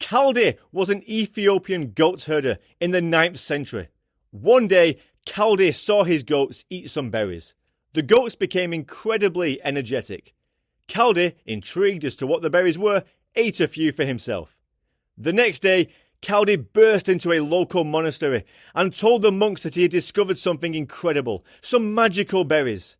Kaldi was an Ethiopian goat herder in the 9th century. One day, Kaldi saw his goats eat some berries. The goats became incredibly energetic. Kaldi, intrigued as to what the berries were, ate a few for himself. The next day, Kaldi burst into a local monastery and told the monks that he had discovered something incredible, some magical berries.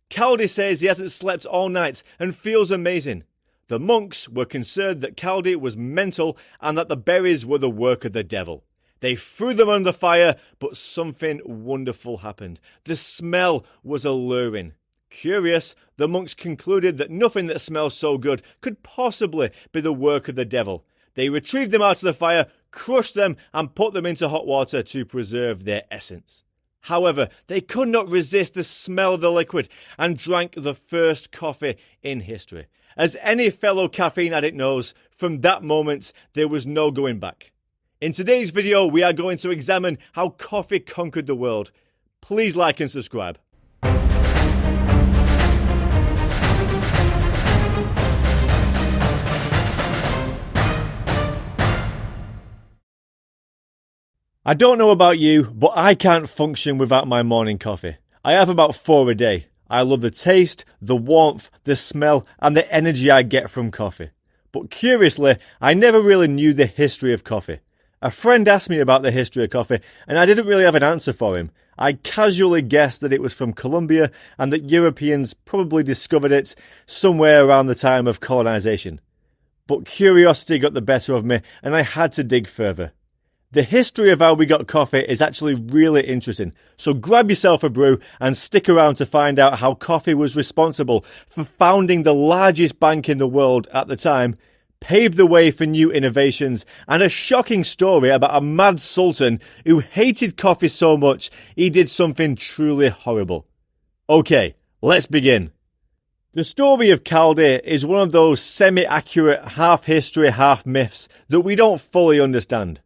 Kaldi says he hasn't slept all night and feels amazing. The monks were concerned that Kaldi was mental and that the berries were the work of the devil. They threw them on the fire, but something wonderful happened. The smell was alluring. Curious, the monks concluded that nothing that smells so good could possibly be the work of the devil. They retrieved them out of the fire, crushed them, and put them into hot water to preserve their essence. However, they could not resist the smell of the liquid and drank the first coffee in history. As any fellow caffeine addict knows, from that moment, there was no going back. In today's video, we are going to examine how coffee conquered the world. Please like and subscribe. I don't know about you, but I can't function without my morning coffee. I have about 4 a day. I love the taste, the warmth, the smell, and the energy I get from coffee. But curiously, I never really knew the history of coffee. A friend asked me about the history of coffee, and I didn't really have an answer for him. I casually guessed that it was from Colombia and that Europeans probably discovered it somewhere around the time of colonization. But curiosity got the better of me, and I had to dig further. The history of how we got coffee is actually really interesting, so grab yourself a brew and stick around to find out how coffee was responsible for founding the largest bank in the world at the time, paved the way for new innovations, and a shocking story about a mad sultan who hated coffee so much he did something truly horrible. Okay, let's begin. The story of Kaldi is one of those semi-accurate half-history, half-myths that we don't fully understand.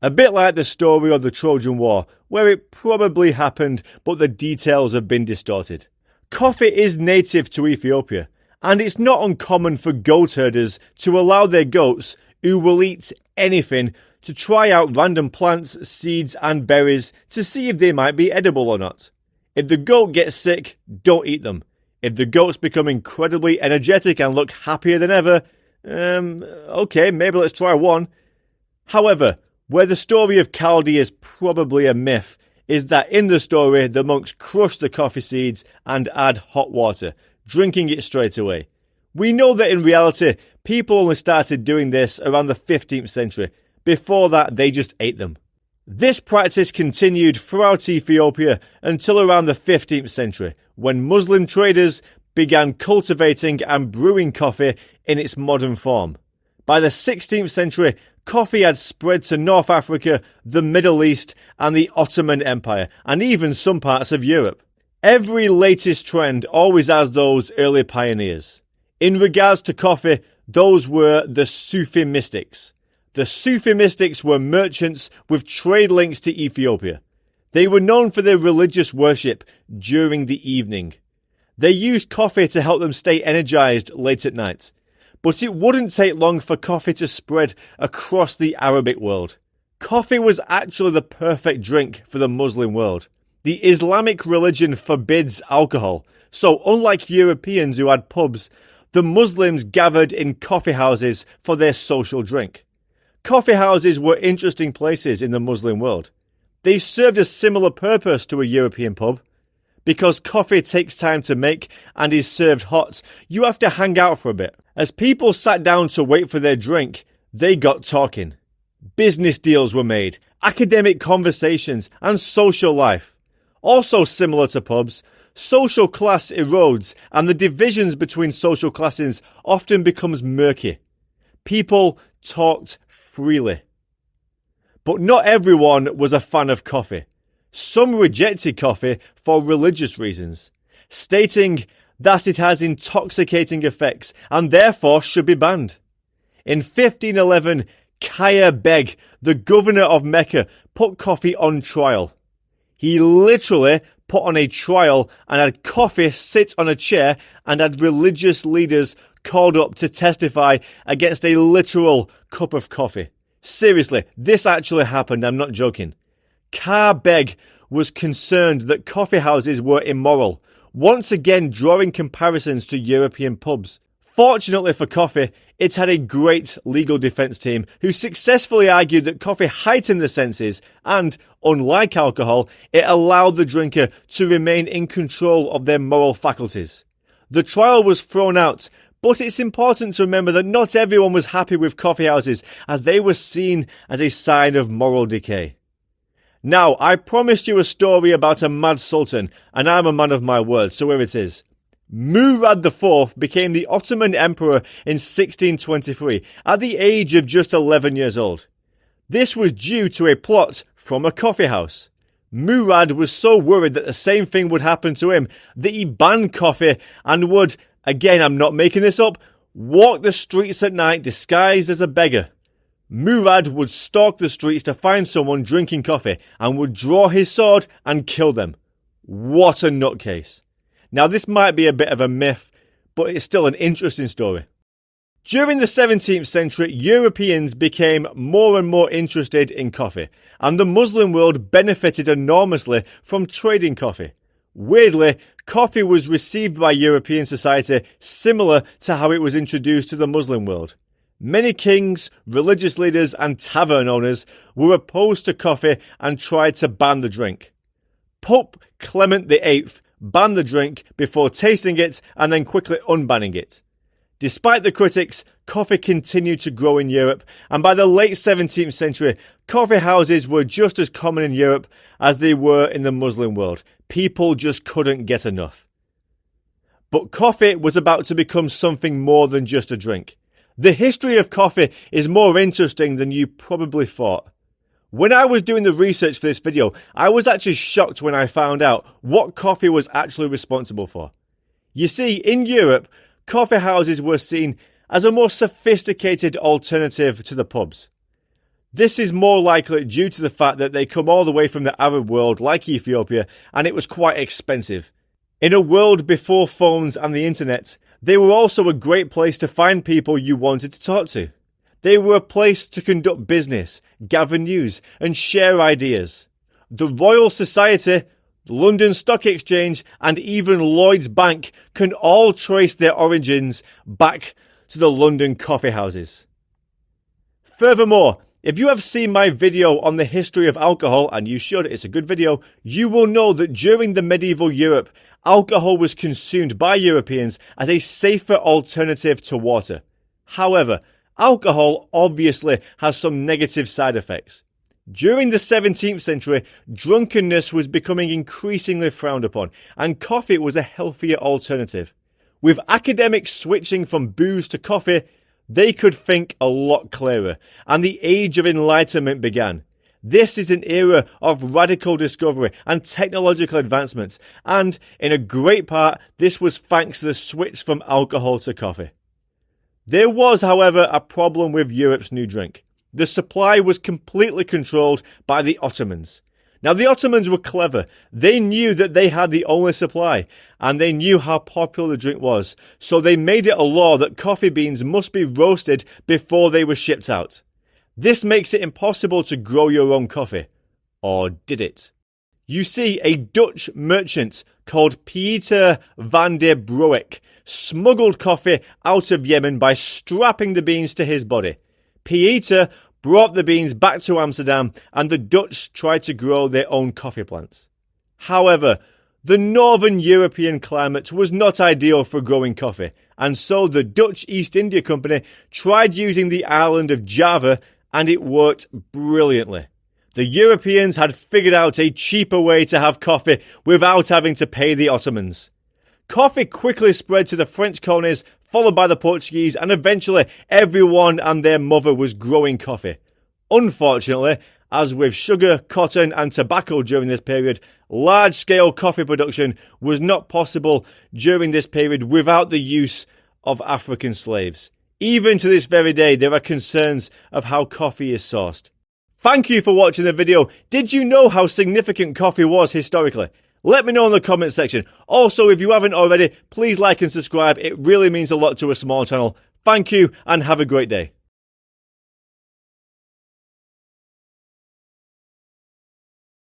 A bit like the story of the Trojan War, where it probably happened, but the details have been distorted. Coffee is native to Ethiopia, and it's not uncommon for goat herders to allow their goats, who will eat anything, to try out random plants, seeds, and berries to see if they might be edible or not. If the goat gets sick, don't eat them. If the goats become incredibly energetic and look happier than ever, okay, maybe let's try one. However, where the story of Kaldi is probably a myth is that in the story the monks crush the coffee seeds and add hot water, drinking it straight away. We know that in reality people only started doing this around the 15th century. Before that they just ate them. This practice continued throughout Ethiopia until around the 15th century, when Muslim traders began cultivating and brewing coffee in its modern form. By the 16th century, coffee had spread to North Africa, the Middle East, and the Ottoman Empire, and even some parts of Europe. Every latest trend always has those early pioneers. In regards to coffee, those were the Sufi mystics. The Sufi mystics were merchants with trade links to Ethiopia. They were known for their religious worship during the evening. They used coffee to help them stay energized late at night. But it wouldn't take long for coffee to spread across the Arabic world. Coffee was actually the perfect drink for the Muslim world. The Islamic religion forbids alcohol, so unlike Europeans who had pubs, the Muslims gathered in coffee houses for their social drink. Coffee houses were interesting places in the Muslim world. They served a similar purpose to a European pub. Because coffee takes time to make and is served hot, you have to hang out for a bit. As people sat down to wait for their drink, they got talking. Business deals were made, academic conversations, and social life. Also similar to pubs, social class erodes and the divisions between social classes often becomes murky. People talked freely. But not everyone was a fan of coffee. Some rejected coffee for religious reasons, stating that it has intoxicating effects and therefore should be banned. In 1511, Kaya Beg, the governor of Mecca, put coffee on trial. He literally put on a trial and had coffee sit on a chair and had religious leaders called up to testify against a literal cup of coffee. Seriously, this actually happened, I'm not joking. Carr Begg was concerned that coffee houses were immoral, once again drawing comparisons to European pubs. Fortunately for coffee, it had a great legal defense team who successfully argued that coffee heightened the senses and, unlike alcohol, it allowed the drinker to remain in control of their moral faculties. The trial was thrown out, but it's important to remember that not everyone was happy with coffee houses as they were seen as a sign of moral decay. Now, I promised you a story about a mad sultan, and I'm a man of my word, so here it is. Murad IV became the Ottoman Emperor in 1623 at the age of just 11 years old. This was due to a plot from a coffee house. Murad was so worried that the same thing would happen to him that he banned coffee and would, again I'm not making this up, walk the streets at night disguised as a beggar. Murad would stalk the streets to find someone drinking coffee and would draw his sword and kill them. What a nutcase. Now, this might be a bit of a myth, but it's still an interesting story. During the 17th century, Europeans became more and more interested in coffee, and the Muslim world benefited enormously from trading coffee. Weirdly, coffee was received by European society similar to how it was introduced to the Muslim world. Many kings, religious leaders, and tavern owners were opposed to coffee and tried to ban the drink. Pope Clement VIII banned the drink before tasting it and then quickly unbanning it. Despite the critics, coffee continued to grow in Europe, and by the late 17th century, coffee houses were just as common in Europe as they were in the Muslim world. People just couldn't get enough. But coffee was about to become something more than just a drink. The history of coffee is more interesting than you probably thought. When I was doing the research for this video, I was actually shocked when I found out what coffee was actually responsible for. You see, in Europe, coffee houses were seen as a more sophisticated alternative to the pubs. This is more likely due to the fact that they come all the way from the Arab world like Ethiopia, and it was quite expensive. In a world before phones and the internet, they were also a great place to find people you wanted to talk to. They were a place to conduct business, gather news, and share ideas. The Royal Society, the London Stock Exchange, and even Lloyd's Bank can all trace their origins back to the London coffee houses. Furthermore, if you have seen my video on the history of alcohol, and you should, it's a good video, you will know that during the medieval Europe, alcohol was consumed by Europeans as a safer alternative to water. However, alcohol obviously has some negative side effects. During the 17th century, drunkenness was becoming increasingly frowned upon, and coffee was a healthier alternative. With academics switching from booze to coffee, they could think a lot clearer, and the age of Enlightenment began. This is an era of radical discovery and technological advancements, and in a great part, this was thanks to the switch from alcohol to coffee. There was, however, a problem with Europe's new drink. The supply was completely controlled by the Ottomans. Now, the Ottomans were clever. They knew that they had the only supply, and they knew how popular the drink was, so they made it a law that coffee beans must be roasted before they were shipped out. This makes it impossible to grow your own coffee. Or did it? You see, a Dutch merchant called Pieter van der Broek smuggled coffee out of Yemen by strapping the beans to his body. Pieter brought the beans back to Amsterdam, and the Dutch tried to grow their own coffee plants. However, the northern European climate was not ideal for growing coffee, and so the Dutch East India Company tried using the island of Java, and it worked brilliantly. The Europeans had figured out a cheaper way to have coffee without having to pay the Ottomans. Coffee quickly spread to the French colonies, followed by the Portuguese, and eventually everyone and their mother was growing coffee. Unfortunately, as with sugar, cotton and tobacco during this period, large-scale coffee production was not possible during this period without the use of African slaves. Even to this very day, there are concerns of how coffee is sourced. Thank you for watching the video. Did you know how significant coffee was historically? Let me know in the comment section. Also, if you haven't already, please like and subscribe. It really means a lot to a small channel. Thank you and have a great day.